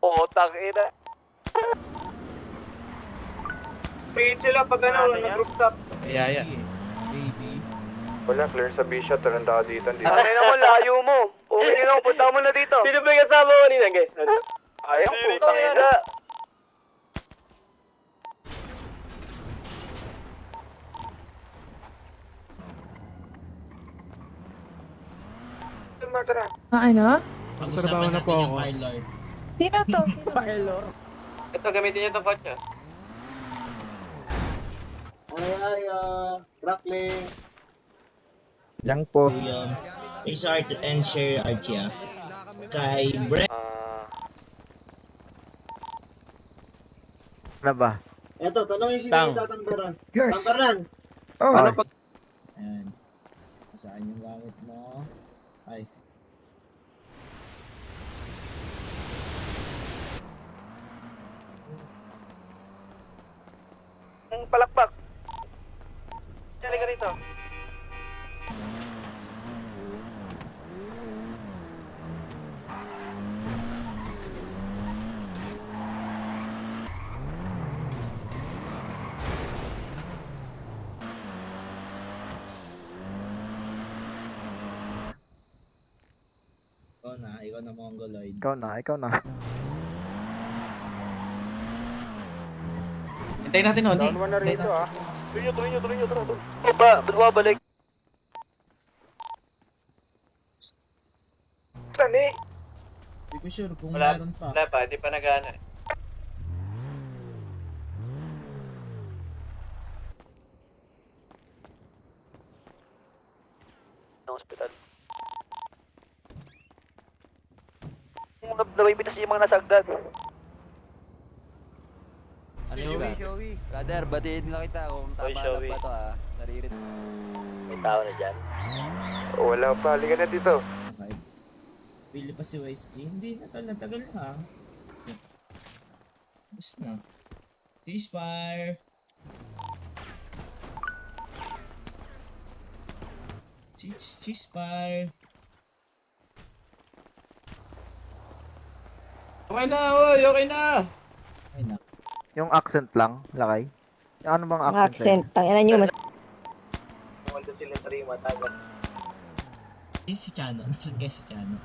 Oo, tangina. Pingin sila pag ano, nag-rooftop. Yaya. Wala, clear sa Bisha, taranda ka dito. Ano naman, layo mo. Okay nyo lang, punta mo na dito. Sino ba yung kasama ko kanina, guys? Ayaw, putang ina. Tara. Ano? Pag-usapan natin yung Firelord. Sino to? Sino? Ito, gamitin nyo itong kotse. Brooklyn. Diyan po. Yun. Resort and share Archia. Kay Brett. Ano ba? Eto, tanongin si Tang. Tatambaran. Yes. Tatambaran. Oh. Ano pag... Ayan. Saan yung gamit mo? Ay. Ang palakpak. Sali ka rito. Ikaw na Mongoloid. Ikaw na. Hintayin natin, Oni. Down mo na rito ah. Tuloy nyo. Ba't bumabalik? Tani. Hindi ko sure kung Wala, meron pa. wala pa, di pa nag-ano eh. Ng hospital. Nabibitas yung mga nasa agdan. Ano yung brother, batiin lang kita kung tama na ba to Naririt. May tao na dyan. Wala pa, halika na dito. Okay. Pili pa si YSG. Hindi na tol, natagal na. Bus na. Ceasefire. Ceasefire. Okay na, oy, okay na. Ay na. Yung accent lang, lakay. Yung ano bang Ang accent? accent. Tanginan nyo. Kung ito sila sa rima, tagal. Si Chano. Nasaan kaya si Chano?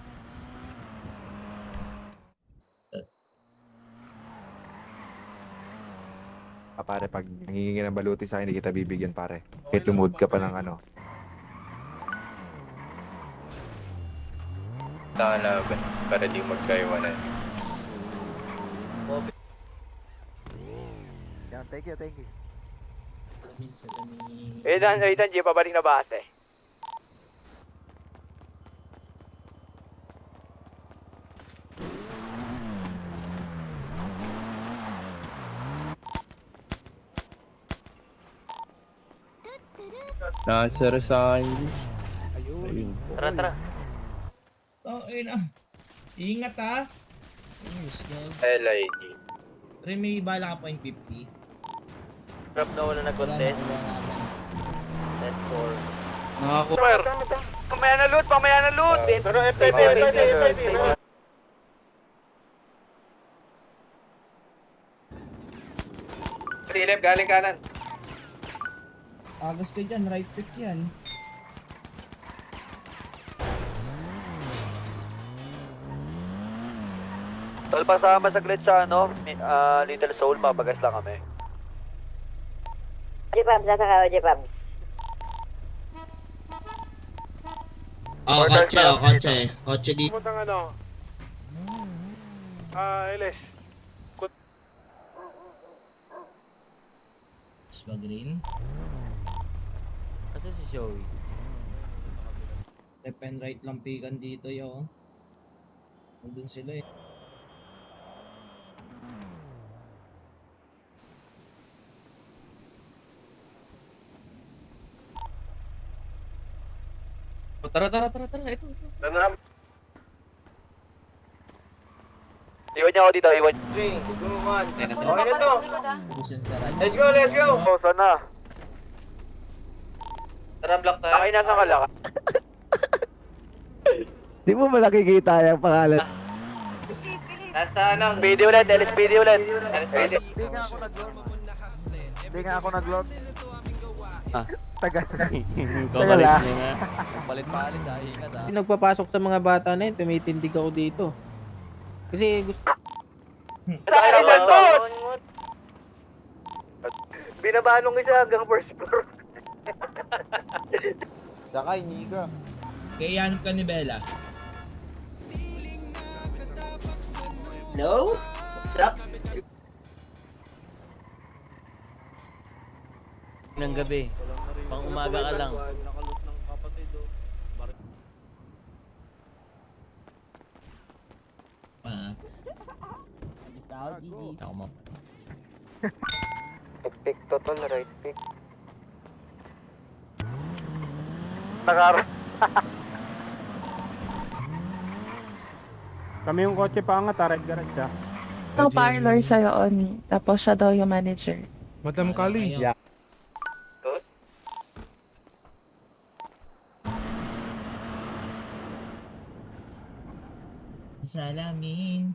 Pare, pag nangingi ng baluti sa akin, hindi kita bibigyan, pare. Kahit lumuhod ka pa ng ano. Nakalaban para di magkaiwanan. Yan, thank you. Alamin sila ni... Aidan, G, pabalik na base. Nasar sa akin. Ayun. Tara. Oh, ayun ah. Ingat ah. Ayos na. LIG. Pero may bala ka point 50. Drop na wala Wala nag-contest. nakuha namin. Net 4. Nakakuha. Pamaya na loot. Pero FPV. Silip, galing kanan. Agas ka dyan, right pick yan. Tol, pasama saglit sa ano, Little Soul, mabagas lang kami. Jepam, sasa ka, Jepam. Kotse. Kotse dito. Puntang ano? LS. Mas green. Kasi si Joey. Left and right lang pikan dito yo. Nandun sila eh. Tara. Ito. Iwan niya ako dito, iwan. Okay Okay na to. Ubusin sa radyo. Let's go. Oh, sana. Tara, block tayo. Ay, nasa kalaka. Di mo ba nakikita yung pangalan? Nasa ano? Speedy ulit, LSPD ulit. LSPD. Hindi nga ako nag-load. Kakalit Tagal, niya nga. Palit-palit ah, ingat ah. Nagpapasok sa mga bata na yun, tumitindig ako dito. Kasi gusto... Kailan mo? Binabanong isa hanggang first floor. Sakay, Nika. Kaya hanap ka ni Bella. No? What's up? Ng gabi. Pang umaga ka lang. Ako mo. Pick to tol, right pick. Kami yung kotse pa angat, red garage siya. Ang parlor sa'yo on, tapos siya daw yung manager. Madam Kali. Yeah. Salamin.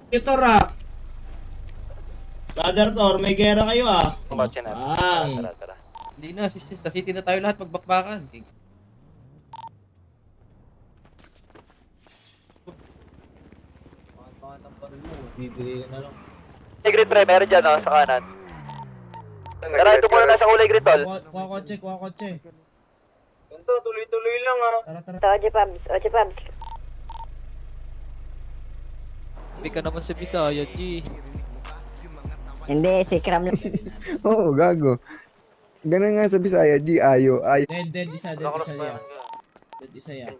Ito Rock. Brother Thor, may gera kayo ah. Kotse na. Bang. Tara. Hindi na, sa city na tayo lahat magbakbakan. Grid pre, meron dyan sa kanan. Tara, ito muna nasa kulay grid tol. Kuha kotse. Ito, tuloy-tuloy lang Tara. Oje Pabs. Hindi ka naman sa Bisaya, G. Hindi, si Kram lang. Oo, gago. Ganun nga sa Bisaya, G, ayo. Dead isa ya. Dead isa ya.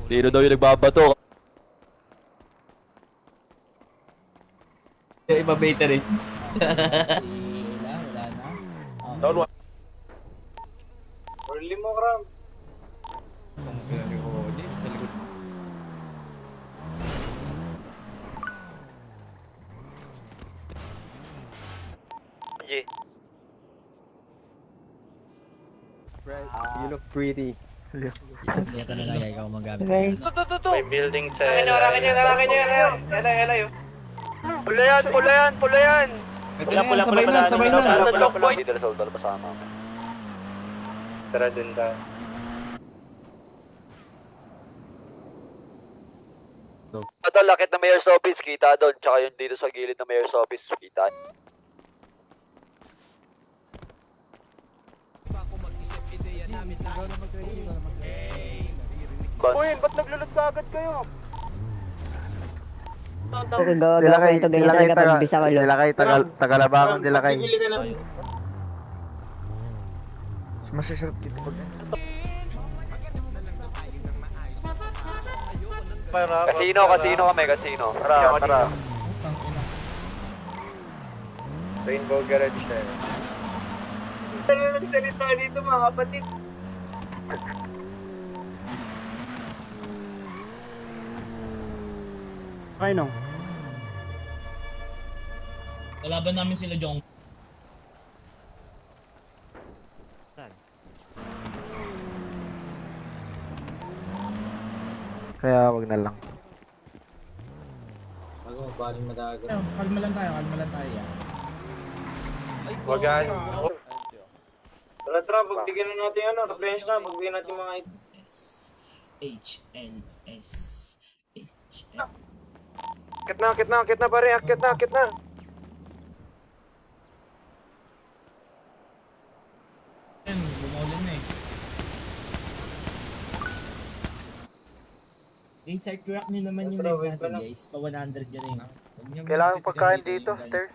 Sino daw yung nagbabato? Yung iba batteries. Wala na. Okay. Early mo, Kram. Kung pinali ko, di, sa likod. G. You look pretty. Ito na lang ikaw magamit. Very May building sa... Narakin nyo. Hello. Pula yan. Ito na yan, sabay na. Dito na sa ultol, pasama. Tara dun tayo. Ito, lakit na mayor's office, kita doon. Tsaka yung dito sa gilid na mayor's office, kita. Uy, ba't naglulot ka agad kayo? Gawa kwento ganyan talaga pag bisa ko lo. Dilakay, Tagalabangan, Dilakay. Masasarap dito pag... Kasino kami. Tara. Rainbow Garage na yun. Salita dito mga kapatid. Okay, no? Kalaban namin sila Jong. Kaya wag na lang. Kalma lang tayo yan. Wagan. Tara, pagbigyan na natin reference na, pagbigyan natin mga HNS. Akit na pare, akit na. Yan, bumulin na eh. Restart crack nyo naman yung live natin guys. Pa 100 nyo rin. Kailangan pagkain dito, stairs.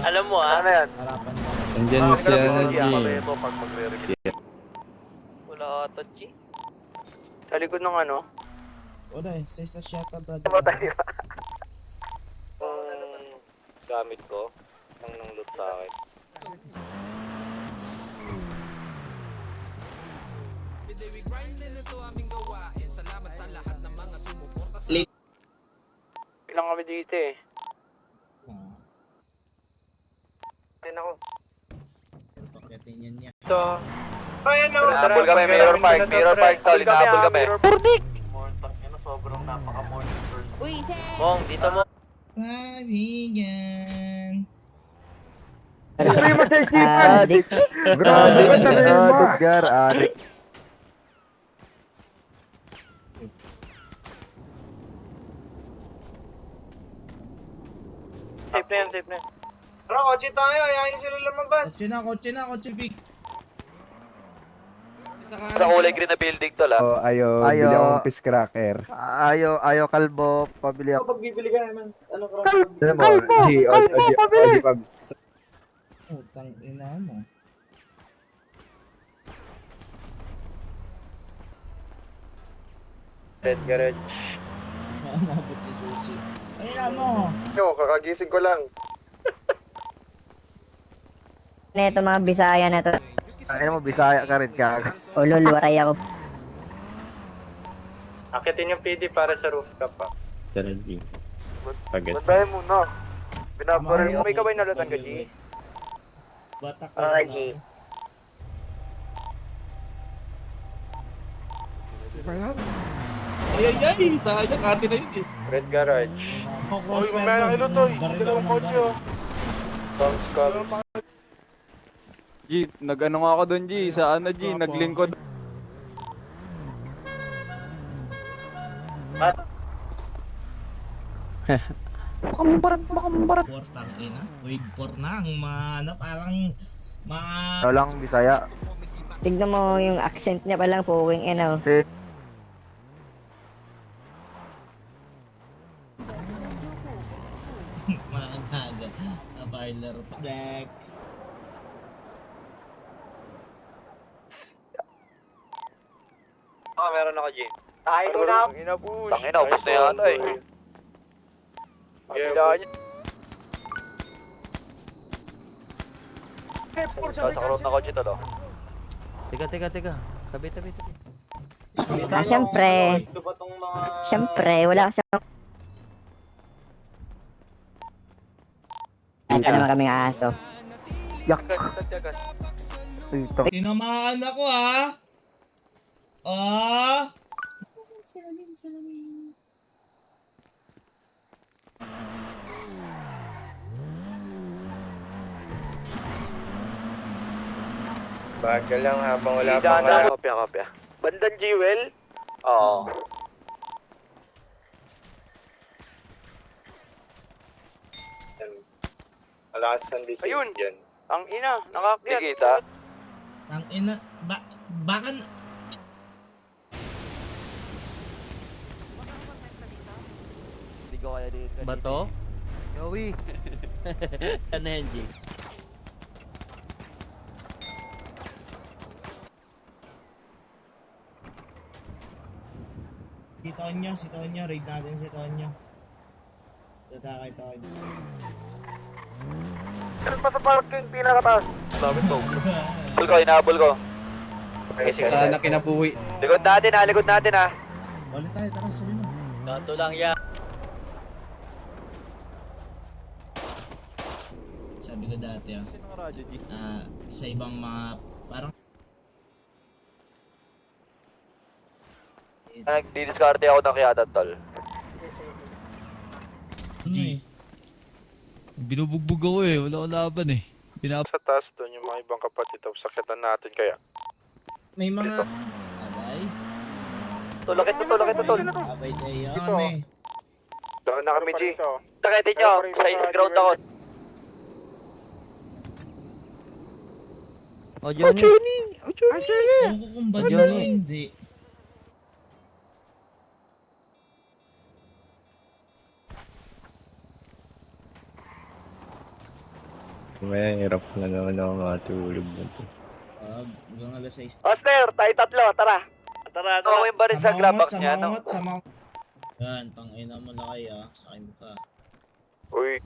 Alam mo ano yan? Harapan mo. Andyan na siya na G. Wala ata, G. Sa likod ng ano? Wala eh, sa shota brother. Gamit ko. Nang loot sa akin. kami dito eh. Ayun ako. Pakitin yan niya. So, ayun no. Hinahabol kami, Mirror Park, tol, hinahabol kami. Mong, dito mo. Kaibigan. Grabe mo sa isipan! Adik. Grabe mo sa mo! Safe na yan, safe na yan. Tara, kotse tayo. Ayayin sila lumabas. Kotse big. Sa kulay green na building, tol, ha? Oh, bili akong fish cracker. Ayaw kalbo, pabili ako. Pagbibili ka ng ano ka? Ano mo, OG Pabs. Utang ina mo. Red garage. Maabot yung susi. Ay na mo. Yo, kakagising ko lang. Neto mga Bisaya na to. Ano mo, Bisaya ka rin ka. Ulol, waray ako. Akitin yung PD para sa rooftop pa. Magbahay muna. Binabaril mo. May kamay nalatan ka, G. Batak Oo, G. Ay, sayang, ate na yun eh. Red garage. Cross fire doon. Baril ako ng baril. Bounce call. G, nag-ano nga ako doon, G. Saan na, G? Naglingkod. Portang ina. Wave 4 na. Ang ano, parang mga... lang, Bisaya. Tignan mo yung accent niya palang puking ano. mga naga. A boiler back. Meron ako, G. Tayo ko na. Inapush. Tangina, ubos na yata eh. Sa karot na kotse, tol, oh. Teka. Tabi. Siyempre, wala kasi ako. Ano naman kaming aso. Tinamaan ako ha. Oh. Salamin. Bagal lang habang wala pang wala. Kopya. Bandang Jewel? Oo. Malakas ang disin. Ayun! Yan. Ang ina, nakakyat. Kikita. Ang ina, baka Hindi ko kaya dito. Bato? Yowie. Ano yan, G? si Tonyo, raid natin si Tonyo. Tatakay Tonyo. Ano pa sa parking pinakataas? Sabi ko. Hinahabol ko. Sana kinabuhi. Likod natin, ha. Ulit tayo, tara, sabi mo. Dato lang yan. Sabi ko dati sa ibang mga parang Nagdi-discarte ako ng kiyatan, tol. binubugbog ako wala akong laban Sa taas doon yung mga ibang kapatid. Sakitan natin kaya. may mga abay Tulakit to, tol. abay tayo kami. Doon na kami, G. Takitin nyo, sa east ground ako. Oh, Johnny. Ewan ko kung ba dito o hindi. Mahirap na naman ako matulog nito. Hanggang alas 6. Master, tayo tatlo, tara. Ano mo yung baril sa glabak niya, no? Yan, tangina mo na kaya. Sakin ka. Uy.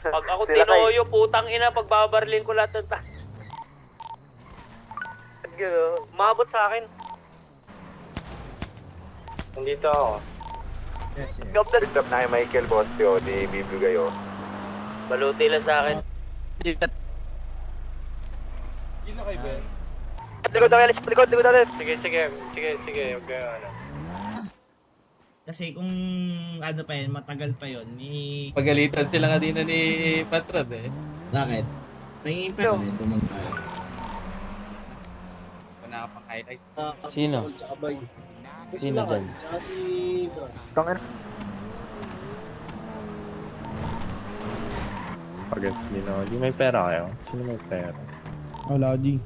Pag ako tinoyo, putang ina, pagbabarlin ko lahat ng Mabot sa akin. Nandito ako. Yes, sir. Pick up na kay Michael Bostio, di bibigay oh. Baluti lang sa akin. Likod na kayo, likod natin. Sige. Huwag kayo, ano. Kasi kung ano pa yun, matagal pa yun, may... Pagalitan sila kanina ni Patron eh. Bakit? May pa rin, pumunta. Nakapang-highlight. Sino? Sino dyan? Against Lino. Di may pera kayo? Sino may pera? Wala, G.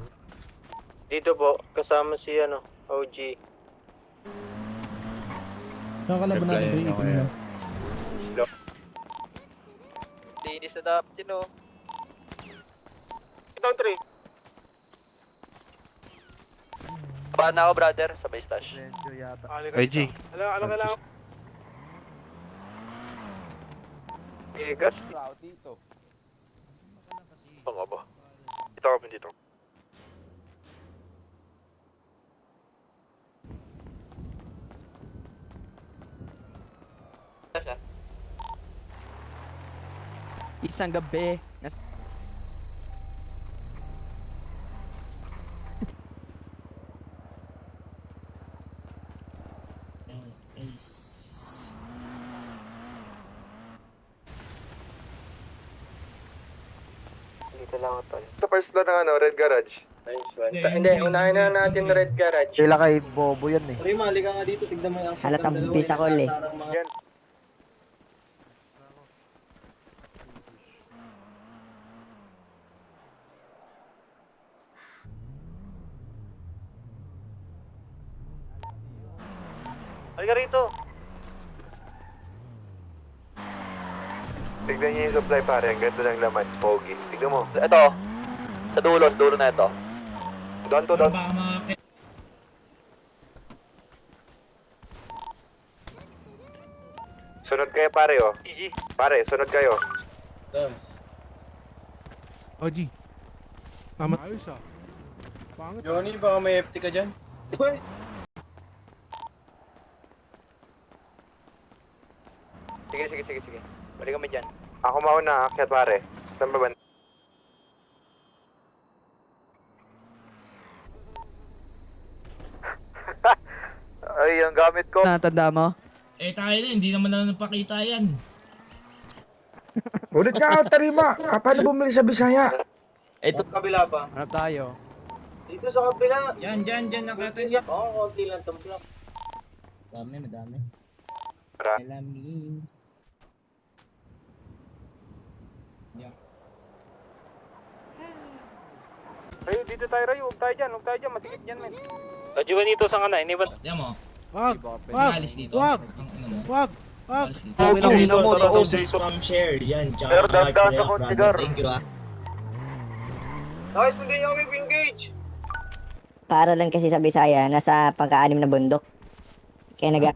Dito po, kasama si ano, OG. Saan ka laban natin, pre? Ikaw na. Linis na dapat yun, oh. Itong 3. Baan na ako, brother, sa base stash. IG. Ano kailangan? Igas. Tama ba? Dito ako, dito. Isang gabi. Ace. Dito lang ako, tol. Sa first floor ng ano, Red Garage. Hindi, unahin na natin Red Garage. Sila kay Bobo yan eh. Halatang bisa ko eh. Halika rito. Tignan niyo yung supply pare, ang ganda ng laman. Pogi. Tignan mo. Ito, sa dulo na ito. Doon to, Pero doon. baka makakit. Sunod kayo pare oh. Pare, sunod kayo. OG. Tama. Ayos ah. Pangit. Johnny, baka may FT ka dyan? Sige. Balik kami dyan. Ako mauna, akyat pare. Saan ba ba? Ay, ang gamit ko. Natanda mo? Eh tayo na, hindi naman na napakita yan. Ulit nga, Tarima. Paano bumili sa Bisaya? Ito, kabila pa. Hanap tayo. Dito sa kabila. Yan, dyan, nakatan yan. Oo, konti lang itong block. Madami. Tara. Alamin. Yeah. Rayo, dito tayo, Rayo. Huwag tayo dyan. Masikip dyan, men. Radyo ba dito sa kana? Iniwan. Yan mo, Wag. maalis dito. Wag. Ang ina mo. Wag. Maalis dito. Minaw mo, Spam share. Yan, tsaka Pero dagdag hype ako, react, cigar. brother. Thank you ah. Guys, hindi nyo kami engage. Para lang kasi sa Bisaya, nasa pagkaanim na bundok. Kaya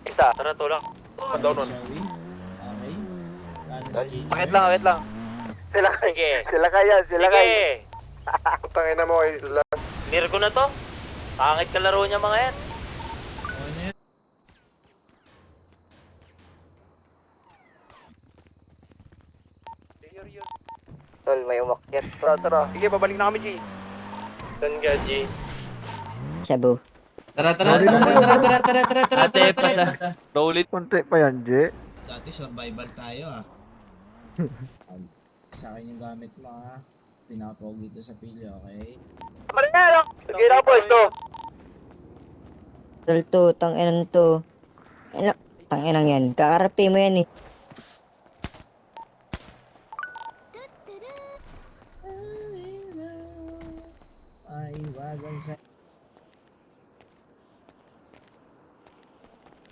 Isa, tara tulak. Shall we? Okay. Last Pakit lang. Sila Sige. kaya. Sige. Putangin na mo. Mirko na to. Pangit kalaro niya mga yan. Okay na yan. Tol, may umakyat. Tara. Sige, babalik na kami, G. Saan ka, G? Shabu. Tara. Ate, pasa. Roll it. Kunti pa yan, J. Dati survival tayo ah. Sa akin yung gamit mo ah. Pinapogi ito sa pili, okay? Pare nga lang. Sige na po, ito. Tol to, tanginan to. Tanginang yan. Kakarapi mo yan eh. Ay, wagan sa...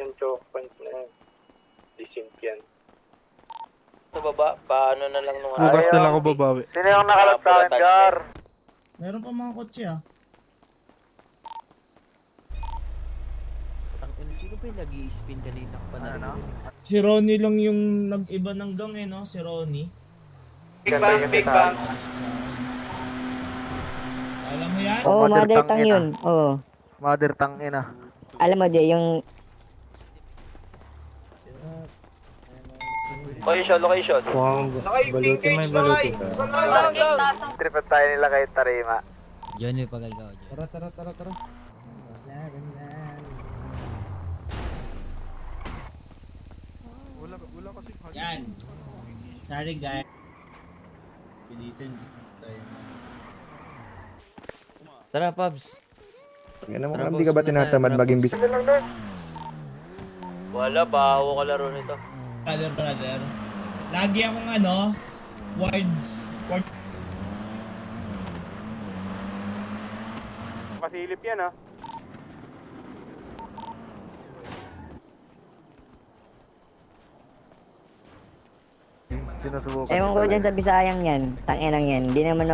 Yung choke point na yan. Disimp yan. Sa baba, paano na lang nung Bukas na lang ako babawi. Sino yung nakalap sa akin, Gar? Meron pa mga kotse ah. Sino ba yung nag-i-spin kanina pa na? Si Ronnie lang yung nag-iba ng gang eh no? Si Ronnie. Big bang. Alis sa akin. Alam mo yan? Oo, mother tang yun. Oo. Mother tang ina. Alam mo di, yung... Location. Baluti may baluti ka. Tripat tayo nila kay Tarima. Johnny, pagal ka. Tara. Yan. Sorry guys. Pilitin tayo. Tara, Pabs. Hindi ka ba tinatamad maging bis... Wala, baho ka laro nito. Brother. Lagi akong words. Masilip yan ah. Sinusubukan. Ewan ko dyan sa Bisayang yan. Tanginang yan. Di naman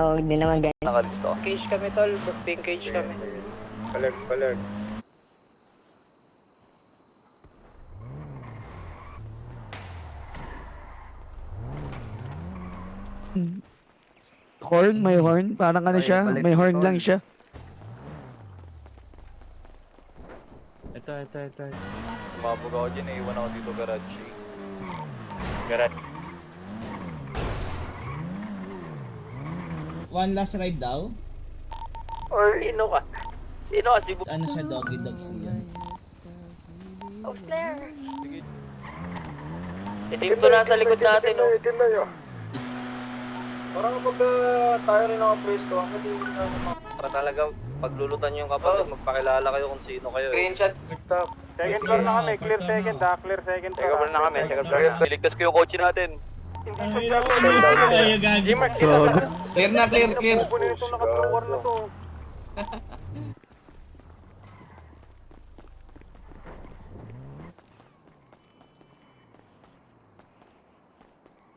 ganyan. Nakalisto. Cage kami tol, pink cage kami. Palag. Horn, may horn. Parang ano siya, may horn lang siya. Ito. Mabog ako dyan, iwan ako dito garage. One last ride daw. Or sino ka? Sino ka? Ano siya, doggy dog siya. Itim to na sa likod natin, no? Itim na yun. Parang kapag tayo rin naka-place ko, hindi Para talaga paglulutan niyo yung kapatid, magpakilala kayo kung sino kayo. Screenshot. Stop. Second floor na kami, clear second ha, clear second floor. Second floor na kami, second floor. Niligtas ko yung kotse natin. Ay, gagi. Clear na, clear. Pupunin itong naka-floor na to.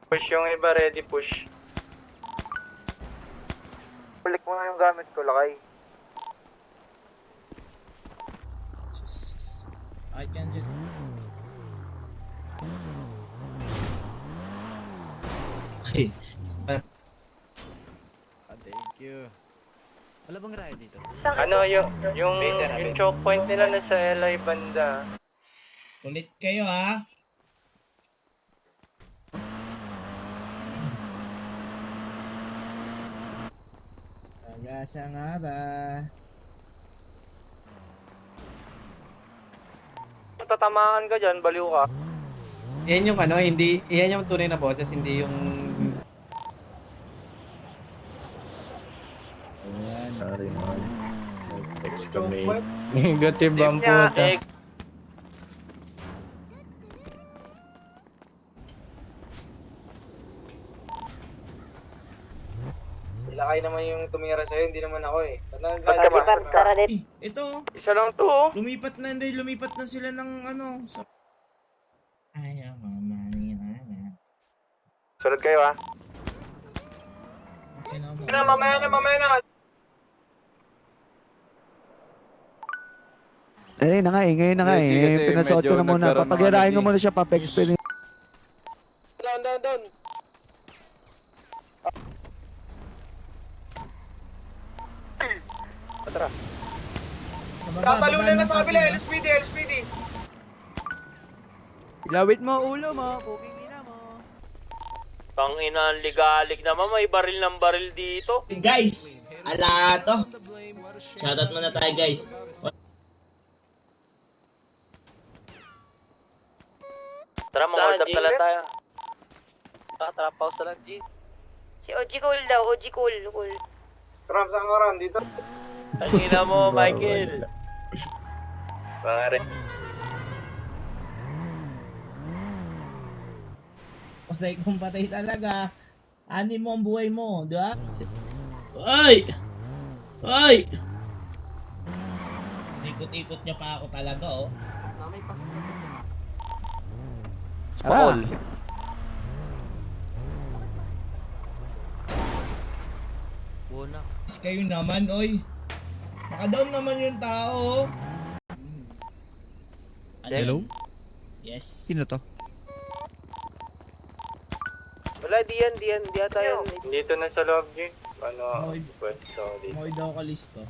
Push yung iba, ready push. Balik mo na yung gamit ko, lakay. I can just... Ay, Thank you. Wala bang ride dito? Ano, yung choke point nila nasa LI banda. kulit kayo ha. Pag-asa nga ba? Tatamaan ka dyan, baliw ka. Yan yung yan yung tunay na boses, hindi yung... Ayan. Sorry naman. Text kami. Gatibang puta. Sila kayo naman yung tumira sa'yo, hindi naman ako eh. Tara dit. Ito, Isa lang to oh. lumipat na sila ng ano. Ay, mama. Sunod kayo ha. Okay na mo. Mamaya na. Eh, ngayon na nga eh. Pinasuot ko na muna. Papagirahin ko muna siya, papa-experience. Down. Tara. Kapalunan na sa kabila, LSPD. Ilawit mo ulo mo, puking ina mo. Tangina, ligalig naman, may baril ng baril dito. Guys, ala to. Shoutout muna tayo guys. Tara, mag-hold up na lang tayo. Tara, pause na lang, G. Si OG Cool daw, OG Cool. Ram, saan ka Ram? Dito. Tangina mo, Michael. Pare. Patay kung patay talaga. Ani mo ang buhay mo, di ba? Ay! Ikot-ikot niya pa ako talaga, oh. Small. Bunak. Kayo naman, oy. Naka-down naman yung tao. Hello? Yes. Sino to? Wala, di yata yan. Dito na sa loob, G. Ano, Moy, pwesto dito. moy daw ka listo.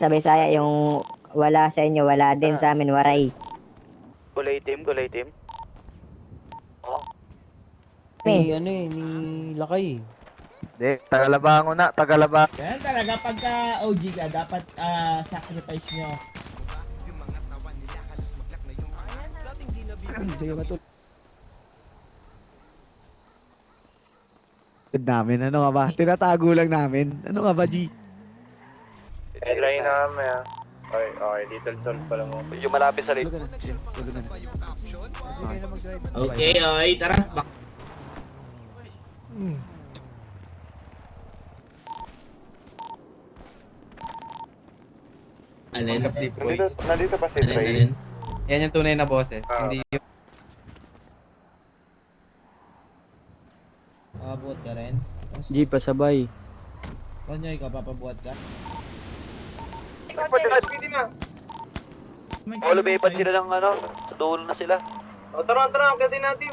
Sa Bisaya, yung wala sa inyo, wala din sa amin, waray. Kulay team. Ni ano eh, ni Lakay. Hindi, Tagalabango na, Tagalabango. Yan talaga, pagka OG ka, dapat sacrifice nyo. Sige ba to? Namin, ano ka ba? Tinatago lang namin. Ano ka ba, G? Try namin, Okay, dito solve pala mo. Yung malapit sa late. Okay, okay, tara. Alin? Nandito pa si Trey. Alin? Yan yung tunay na boses. Ah. Hindi yung... Papabuhat ka rin? G, pasabay. Konyoy ka, papabuhat ka? Pwede na. O, lumipat sila ng ano, sa dulo na sila. O, tara, agad natin.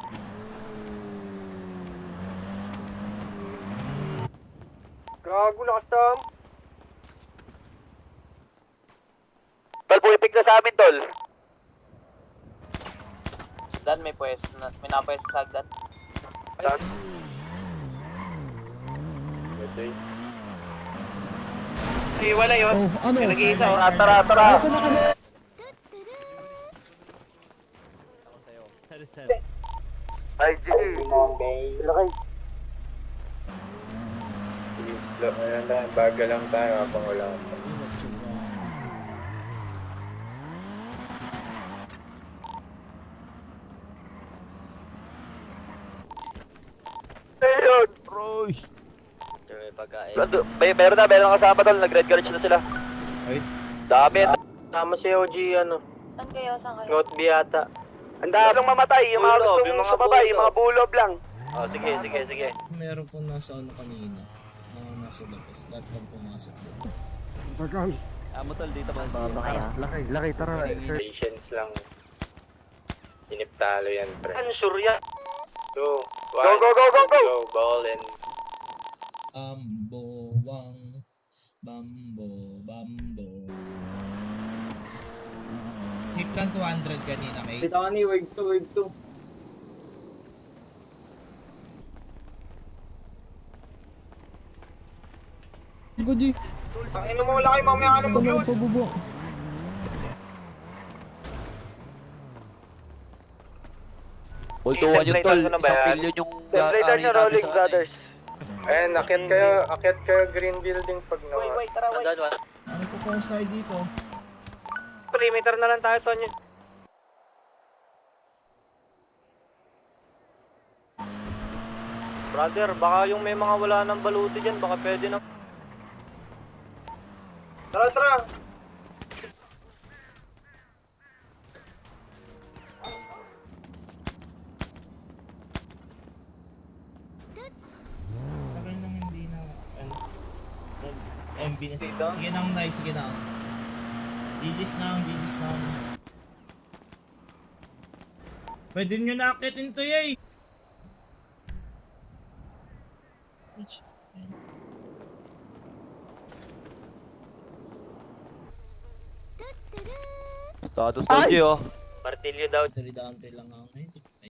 Gago, lakas tam. Tol, pumipik na sa amin, tol. Dan, may napwesto sa agdan. Okay. Si wala yun. ano? Nag-iisa, tara. Ay, Lakay. Ayan lang, baga lang tayo habang wala pa. Ayun. Meron na kasama tol, nag-red garage na sila. Ay. Dami. Sama si OG, ano, Saan kayo? Saan kayo? Goat Biata. Ang dami lang mamatay, yung mga gusto mong sumabay, yung mga bulob lang. Oh, sige. Meron pong nasa ano kanina. Mga nasa labas. Lahat pang pumasok doon. Amo tol, dito ba si... Lakay, tara. Patience lang. Iniptalo yan, pre. Ano, sure yan? 2, 1, Go! ball and... Bambo. Tip lang 200 kanina, kay. Tani, wave 2. Tangin mo wala kayo mamaya ka na mag-load. Ultuhan yung tol, isang bilyon yung... Templater nyo, Rolling Brothers. Ayan, akyat kayo green building pag nawa. Tara, Ano ko post tayo dito? Perimeter na lang tayo, Tonyo. Brother, baka yung may mga wala ng baluti dyan, baka pwede na. Tara! Lagay nang hindi na, MB na. Sige nang, nice, sige nang. GG's nang. Pwede nyo naakitin to, yay! Status tol, G, oh. Martilyo daw. Dali-dante lang ako eh.